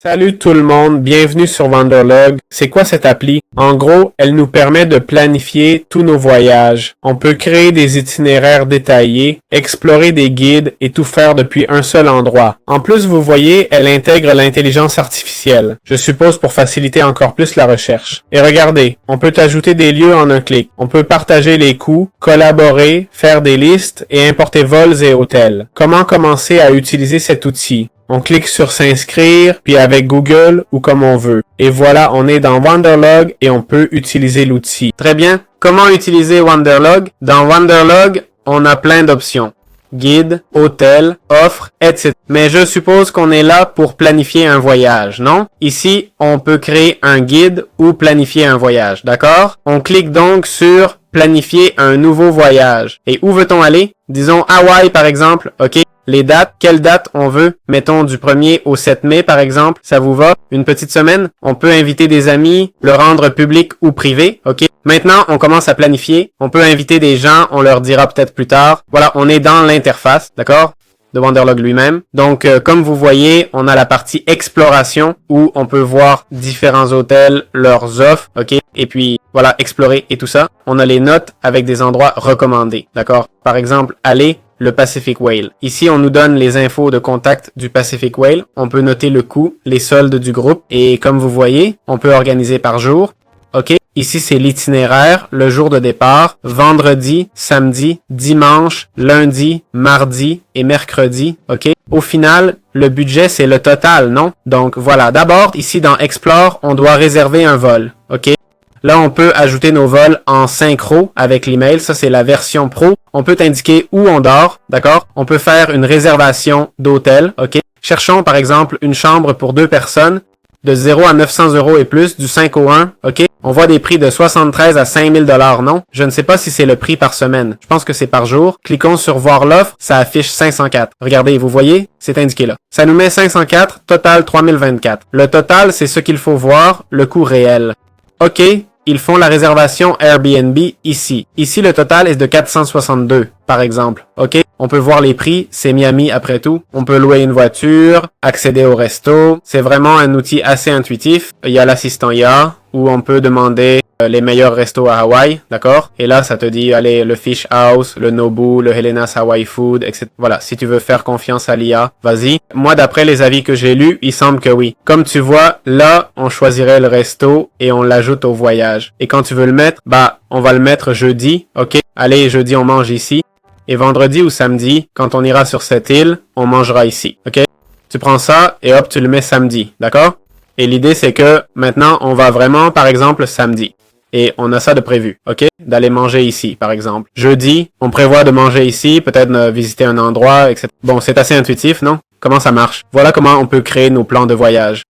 Salut tout le monde, bienvenue sur Wanderlog. C'est quoi cette appli? En gros, elle nous permet de planifier tous nos voyages. On peut créer des itinéraires détaillés, explorer des guides et tout faire depuis un seul endroit. En plus, vous voyez, elle intègre l'intelligence artificielle, je suppose pour faciliter encore plus la recherche. Et regardez, on peut ajouter des lieux en un clic. On peut partager les coûts, collaborer, faire des listes et importer vols et hôtels. Comment commencer à utiliser cet outil? On clique sur s'inscrire, puis avec Google ou comme on veut. Et voilà, on est dans Wanderlog et on peut utiliser l'outil. Très bien. Comment utiliser Wanderlog? Dans Wanderlog, on a plein d'options. Guide, hôtel, offre, etc. Mais je suppose qu'on est là pour planifier un voyage, non? Ici, on peut créer un guide ou planifier un voyage, d'accord? On clique donc sur planifier un nouveau voyage. Et où veut-on aller? Disons Hawaï par exemple, ok? Les dates, quelle date on veut? Mettons du 1er au 7 mai par exemple, ça vous va? Une petite semaine? On peut inviter des amis, le rendre public ou privé, ok? Maintenant, on commence à planifier. On peut inviter des gens, on leur dira peut-être plus tard. Voilà, on est dans l'interface, d'accord? De Wanderlog lui-même. Donc, comme vous voyez, on a la partie exploration où on peut voir différents hôtels, leurs offres, ok? Et puis, voilà, explorer et tout ça. On a les notes avec des endroits recommandés, d'accord? Par exemple, aller le Pacific Whale. Ici, on nous donne les infos de contact du Pacific Whale. On peut noter le coût, les soldes du groupe. Et comme vous voyez, on peut organiser par jour. OK? Ici, c'est l'itinéraire, le jour de départ, vendredi, samedi, dimanche, lundi, mardi et mercredi. OK? Au final, le budget, c'est le total, non? Donc, voilà. D'abord, ici, dans Explore, on doit réserver un vol. OK? Là, on peut ajouter nos vols en synchro avec l'email. Ça, c'est la version pro. On peut indiquer où on dort, d'accord? On peut faire une réservation d'hôtel, OK? Cherchons, par exemple, une chambre pour 2 personnes de 0 à 900 € et plus, du 5 au 1, OK? On voit des prix de 73 à 5000 $, non? Je ne sais pas si c'est le prix par semaine. Je pense que c'est par jour. Cliquons sur voir l'offre, ça affiche 504. Regardez, vous voyez? C'est indiqué là. Ça nous met 504, total 3024. Le total, c'est ce qu'il faut voir, le coût réel. OK, ils font la réservation Airbnb ici. Ici, le total est de 462, par exemple. OK, on peut voir les prix, c'est Miami après tout. On peut louer une voiture, accéder au resto. C'est vraiment un outil assez intuitif. Il y a l'assistant IA, où on peut demander les meilleurs restos à Hawaï, d'accord? Et là, ça te dit, allez, le Fish House, le Nobu, le Helena's Hawaii Food, etc. Voilà, si tu veux faire confiance à l'IA, vas-y. Moi, d'après les avis que j'ai lus, il semble que oui. Comme tu vois, là, on choisirait le resto et on l'ajoute au voyage. Et quand tu veux le mettre, bah, on va le mettre jeudi, ok? Allez, jeudi, on mange ici. Et vendredi ou samedi, quand on ira sur cette île, on mangera ici, ok? Tu prends ça et hop, tu le mets samedi, d'accord? Et l'idée, c'est que maintenant, on va vraiment, par exemple, samedi. Et on a ça de prévu, ok? D'aller manger ici, par exemple. Jeudi, on prévoit de manger ici, peut-être visiter un endroit, etc. Bon, c'est assez intuitif, non? Comment ça marche? Voilà comment on peut créer nos plans de voyage.